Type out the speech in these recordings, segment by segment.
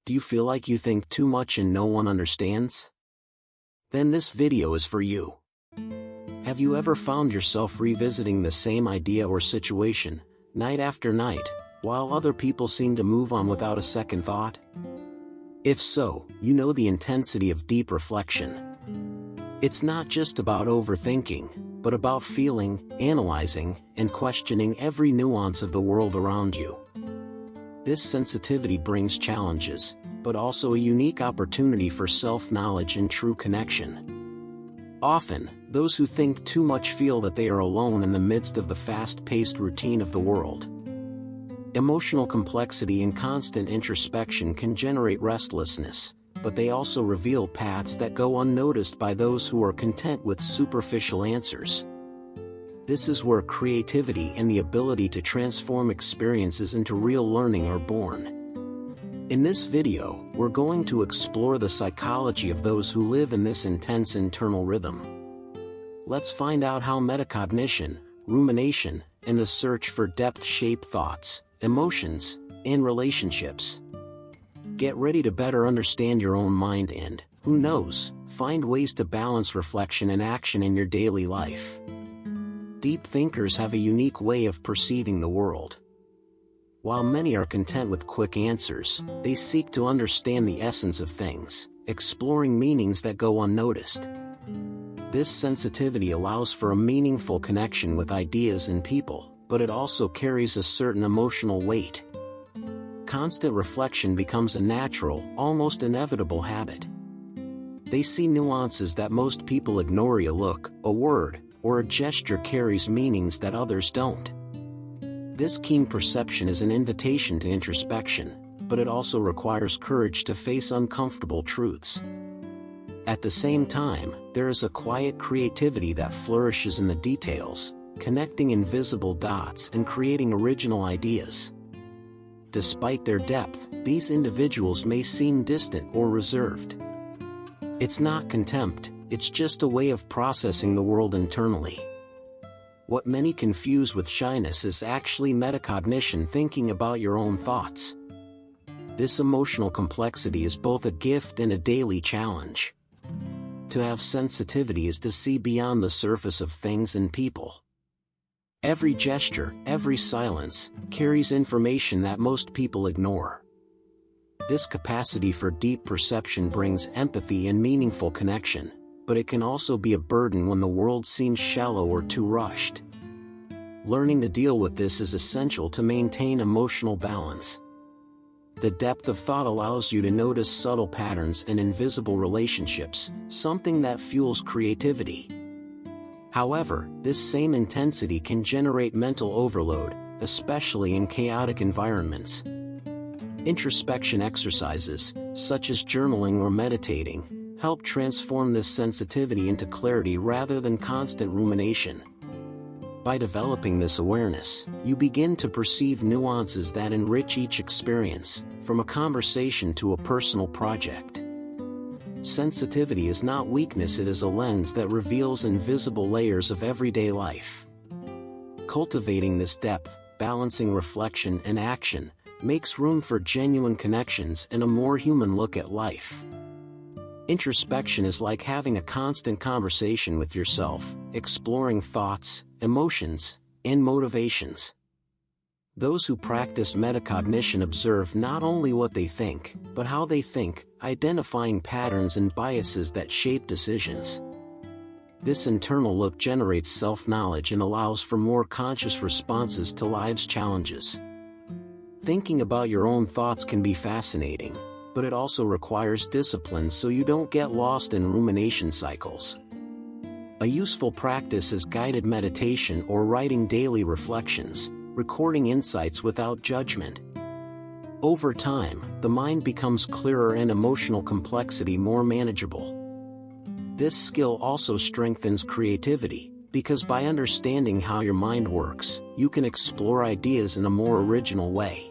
Do you feel like you think too much and no one understands? Then this video is for you. Have you ever found yourself revisiting the same idea or situation, night after night, while other people seem to move on without a second thought? If so, you know the intensity of deep reflection. It's not just about overthinking, but about feeling, analyzing, and questioning every nuance of the world around you. This sensitivity brings challenges, but also a unique opportunity for self-knowledge and true connection. Often, those who think too much feel that they are alone in the midst of the fast-paced routine of the world. Emotional complexity and constant introspection can generate restlessness, but they also reveal paths that go unnoticed by those who are content with superficial answers. This is where creativity and the ability to transform experiences into real learning are born. In this video, we're going to explore the psychology of those who live in this intense internal rhythm. Let's find out how metacognition, rumination, and the search for depth shape thoughts, emotions, and relationships. Get ready to better understand your own mind and, who knows, find ways to balance reflection and action in your daily life. Deep thinkers have a unique way of perceiving the world. While many are content with quick answers, they seek to understand the essence of things, exploring meanings that go unnoticed. This sensitivity allows for a meaningful connection with ideas and people, but it also carries a certain emotional weight. Constant reflection becomes a natural, almost inevitable habit. They see nuances that most people ignore. A look, a word, or a gesture carries meanings that others don't. This keen perception is an invitation to introspection, but it also requires courage to face uncomfortable truths. At the same time, there is a quiet creativity that flourishes in the details, connecting invisible dots and creating original ideas. Despite their depth, these individuals may seem distant or reserved. It's not contempt, it's just a way of processing the world internally. What many confuse with shyness is actually metacognition, thinking about your own thoughts. This emotional complexity is both a gift and a daily challenge. To have sensitivity is to see beyond the surface of things and people. Every gesture, every silence, carries information that most people ignore. This capacity for deep perception brings empathy and meaningful connection, but it can also be a burden when the world seems shallow or too rushed. Learning to deal with this is essential to maintain emotional balance. The depth of thought allows you to notice subtle patterns and invisible relationships, something that fuels creativity. However, this same intensity can generate mental overload, especially in chaotic environments. Introspection exercises, such as journaling or meditating, help transform this sensitivity into clarity rather than constant rumination. By developing this awareness, you begin to perceive nuances that enrich each experience, from a conversation to a personal project. Sensitivity is not weakness, it is a lens that reveals invisible layers of everyday life. Cultivating this depth, balancing reflection and action, makes room for genuine connections and a more human look at life. Introspection is like having a constant conversation with yourself, exploring thoughts, emotions, and motivations. Those who practice metacognition observe not only what they think, but how they think, identifying patterns and biases that shape decisions. This internal look generates self-knowledge and allows for more conscious responses to life's challenges. Thinking about your own thoughts can be fascinating, but it also requires discipline so you don't get lost in rumination cycles. A useful practice is guided meditation or writing daily reflections, recording insights without judgment. Over time, the mind becomes clearer and emotional complexity more manageable. This skill also strengthens creativity, because by understanding how your mind works, you can explore ideas in a more original way.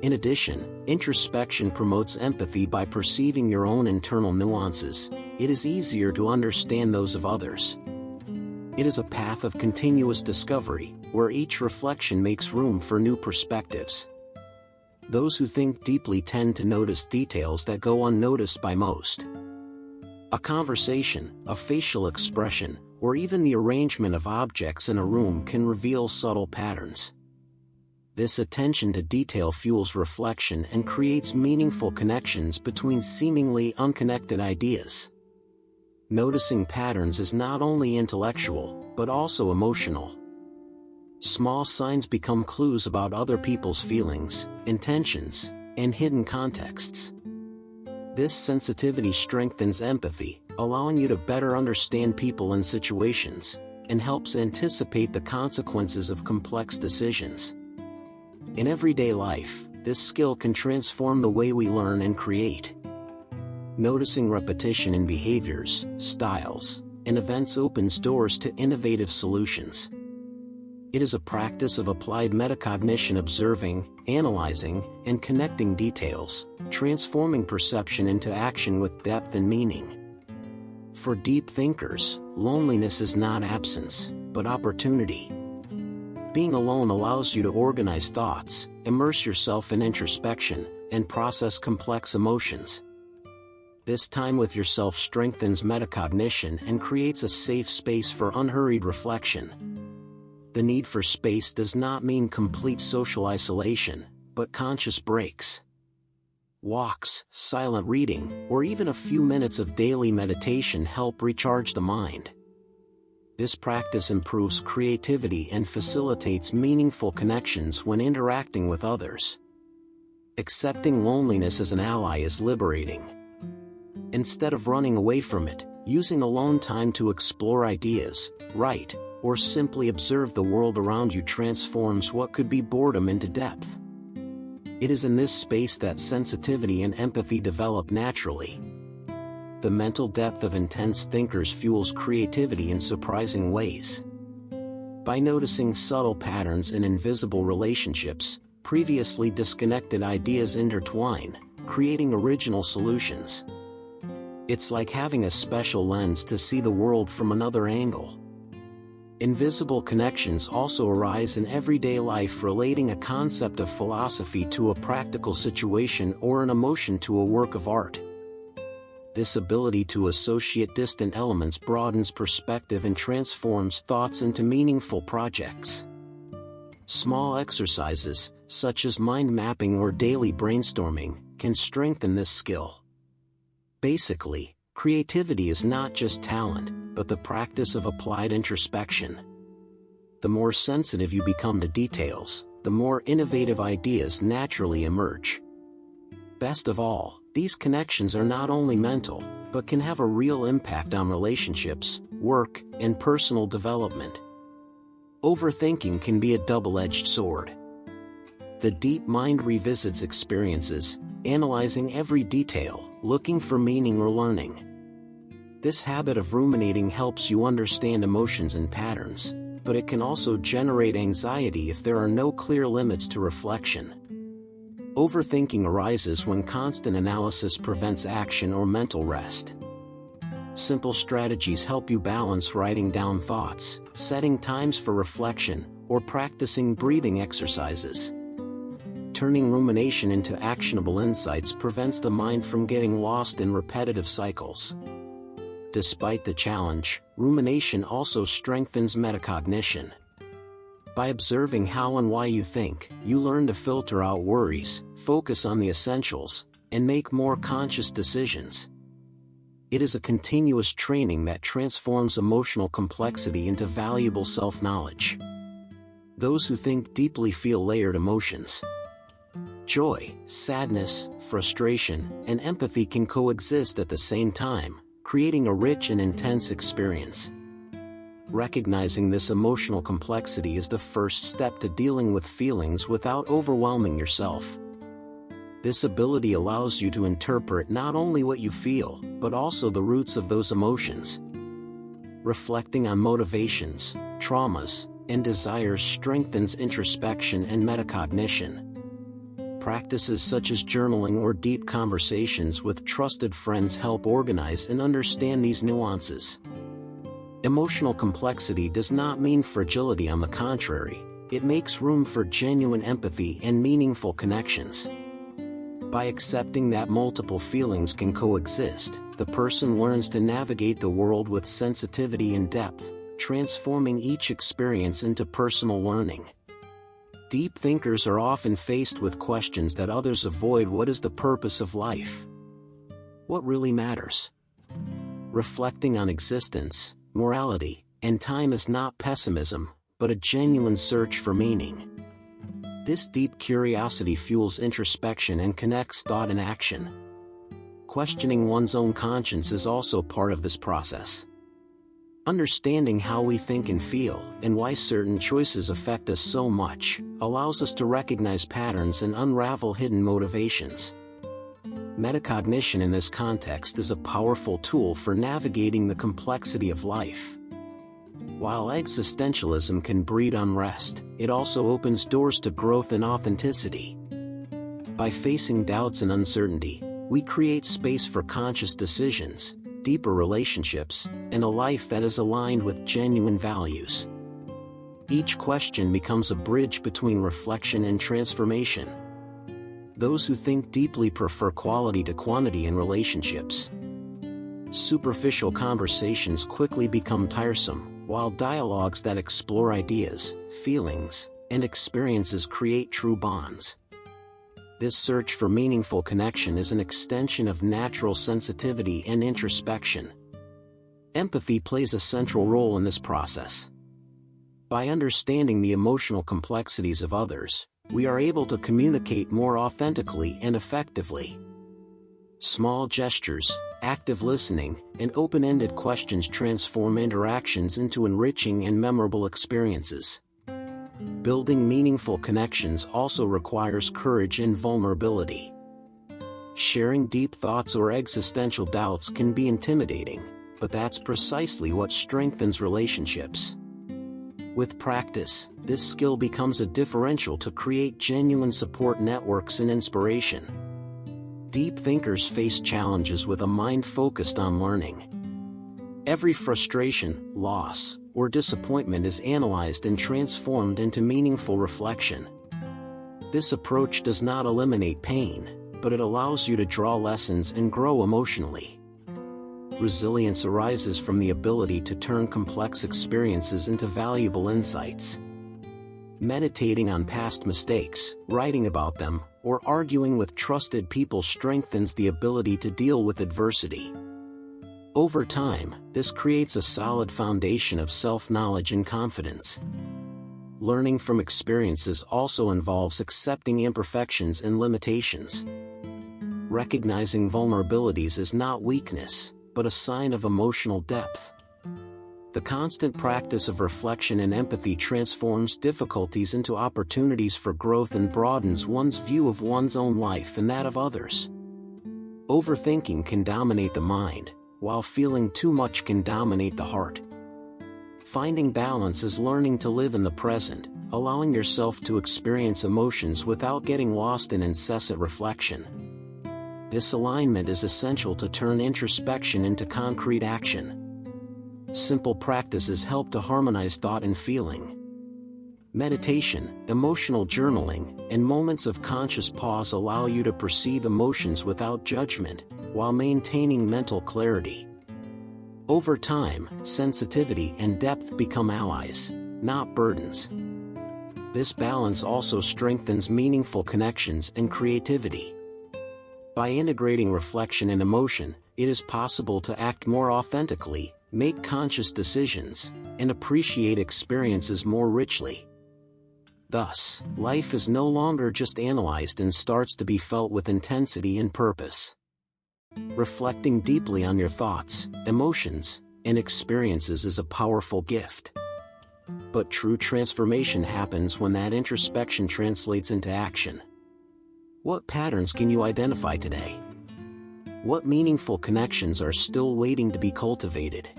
In addition, introspection promotes empathy by perceiving your own internal nuances. It is easier to understand those of others. It is a path of continuous discovery, where each reflection makes room for new perspectives. Those who think deeply tend to notice details that go unnoticed by most. A conversation, a facial expression, or even the arrangement of objects in a room can reveal subtle patterns. This attention to detail fuels reflection and creates meaningful connections between seemingly unconnected ideas. Noticing patterns is not only intellectual, but also emotional. Small signs become clues about other people's feelings, intentions, and hidden contexts. This sensitivity strengthens empathy, allowing you to better understand people and situations, and helps anticipate the consequences of complex decisions. In everyday life, this skill can transform the way we learn and create. Noticing repetition in behaviors, styles, and events opens doors to innovative solutions. It is a practice of applied metacognition, observing, analyzing, and connecting details, transforming perception into action with depth and meaning. For deep thinkers, loneliness is not absence, but opportunity. Being alone allows you to organize thoughts, immerse yourself in introspection, and process complex emotions. This time with yourself strengthens metacognition and creates a safe space for unhurried reflection. The need for space does not mean complete social isolation, but conscious breaks. Walks, silent reading, or even a few minutes of daily meditation help recharge the mind. This practice improves creativity and facilitates meaningful connections when interacting with others. Accepting loneliness as an ally is liberating. Instead of running away from it, using alone time to explore ideas, write, or simply observe the world around you transforms what could be boredom into depth. It is in this space that sensitivity and empathy develop naturally. The mental depth of intense thinkers fuels creativity in surprising ways. By noticing subtle patterns in invisible relationships, previously disconnected ideas intertwine, creating original solutions. It's like having a special lens to see the world from another angle. Invisible connections also arise in everyday life, relating a concept of philosophy to a practical situation or an emotion to a work of art. This ability to associate distant elements broadens perspective and transforms thoughts into meaningful projects. Small exercises, such as mind mapping or daily brainstorming, can strengthen this skill. Basically, creativity is not just talent, but the practice of applied introspection. The more sensitive you become to details, the more innovative ideas naturally emerge. Best of all, these connections are not only mental, but can have a real impact on relationships, work, and personal development. Overthinking can be a double-edged sword. The deep mind revisits experiences, analyzing every detail, looking for meaning or learning. This habit of ruminating helps you understand emotions and patterns, but it can also generate anxiety if there are no clear limits to reflection. Overthinking arises when constant analysis prevents action or mental rest. Simple strategies help you balance writing down thoughts, setting times for reflection, or practicing breathing exercises. Turning rumination into actionable insights prevents the mind from getting lost in repetitive cycles. Despite the challenge, rumination also strengthens metacognition. By observing how and why you think, you learn to filter out worries, focus on the essentials, and make more conscious decisions. It is a continuous training that transforms emotional complexity into valuable self-knowledge. Those who think deeply feel layered emotions. Joy, sadness, frustration, and empathy can coexist at the same time, creating a rich and intense experience. Recognizing this emotional complexity is the first step to dealing with feelings without overwhelming yourself. This ability allows you to interpret not only what you feel, but also the roots of those emotions. Reflecting on motivations, traumas, and desires strengthens introspection and metacognition. Practices such as journaling or deep conversations with trusted friends help organize and understand these nuances. Emotional complexity does not mean fragility; on the contrary, it makes room for genuine empathy and meaningful connections. By accepting that multiple feelings can coexist, the person learns to navigate the world with sensitivity and depth, transforming each experience into personal learning. Deep thinkers are often faced with questions that others avoid. What is the purpose of life? What really matters? Reflecting on existence, morality, and time is not pessimism, but a genuine search for meaning. This deep curiosity fuels introspection and connects thought and action. Questioning one's own conscience is also part of this process. Understanding how we think and feel, and why certain choices affect us so much, allows us to recognize patterns and unravel hidden motivations. Metacognition in this context is a powerful tool for navigating the complexity of life. While existentialism can breed unrest, it also opens doors to growth and authenticity. By facing doubts and uncertainty, we create space for conscious decisions, deeper relationships, and a life that is aligned with genuine values. Each question becomes a bridge between reflection and transformation. Those who think deeply prefer quality to quantity in relationships. Superficial conversations quickly become tiresome, while dialogues that explore ideas, feelings, and experiences create true bonds. This search for meaningful connection is an extension of natural sensitivity and introspection. Empathy plays a central role in this process. By understanding the emotional complexities of others, we are able to communicate more authentically and effectively. Small gestures, active listening, and open-ended questions transform interactions into enriching and memorable experiences. Building meaningful connections also requires courage and vulnerability. Sharing deep thoughts or existential doubts can be intimidating, but that's precisely what strengthens relationships. With practice, this skill becomes a differential to create genuine support networks and inspiration. Deep thinkers face challenges with a mind focused on learning. Every frustration, loss, or disappointment is analyzed and transformed into meaningful reflection. This approach does not eliminate pain, but it allows you to draw lessons and grow emotionally. Resilience arises from the ability to turn complex experiences into valuable insights. Meditating on past mistakes, writing about them, or arguing with trusted people strengthens the ability to deal with adversity. Over time, this creates a solid foundation of self-knowledge and confidence. Learning from experiences also involves accepting imperfections and limitations. Recognizing vulnerabilities is not weakness, but a sign of emotional depth. The constant practice of reflection and empathy transforms difficulties into opportunities for growth and broadens one's view of one's own life and that of others. Overthinking can dominate the mind, while feeling too much can dominate the heart. Finding balance is learning to live in the present, allowing yourself to experience emotions without getting lost in incessant reflection. This alignment is essential to turn introspection into concrete action. Simple practices help to harmonize thought and feeling. Meditation, emotional journaling, and moments of conscious pause allow you to perceive emotions without judgment, while maintaining mental clarity. Over time, sensitivity and depth become allies, not burdens. This balance also strengthens meaningful connections and creativity. By integrating reflection and emotion, it is possible to act more authentically, make conscious decisions, and appreciate experiences more richly. Thus, life is no longer just analyzed and starts to be felt with intensity and purpose. Reflecting deeply on your thoughts, emotions, and experiences is a powerful gift. But true transformation happens when that introspection translates into action. What patterns can you identify today? What meaningful connections are still waiting to be cultivated?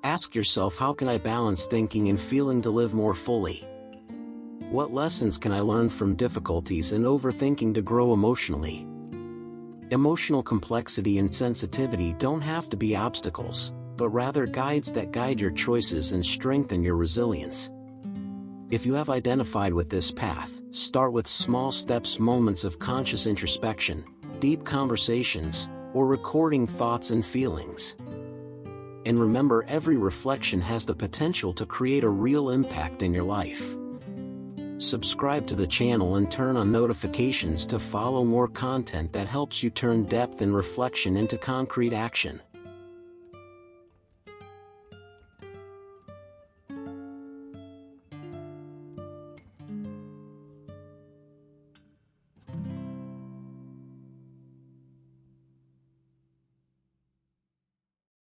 Ask yourself, how can I balance thinking and feeling to live more fully? What lessons can I learn from difficulties and overthinking to grow emotionally? Emotional complexity and sensitivity don't have to be obstacles, but rather guides that guide your choices and strengthen your resilience. If you have identified with this path, start with small steps, moments of conscious introspection, deep conversations, or recording thoughts and feelings. And remember, every reflection has the potential to create a real impact in your life. Subscribe to the channel and turn on notifications to follow more content that helps you turn depth and reflection into concrete action.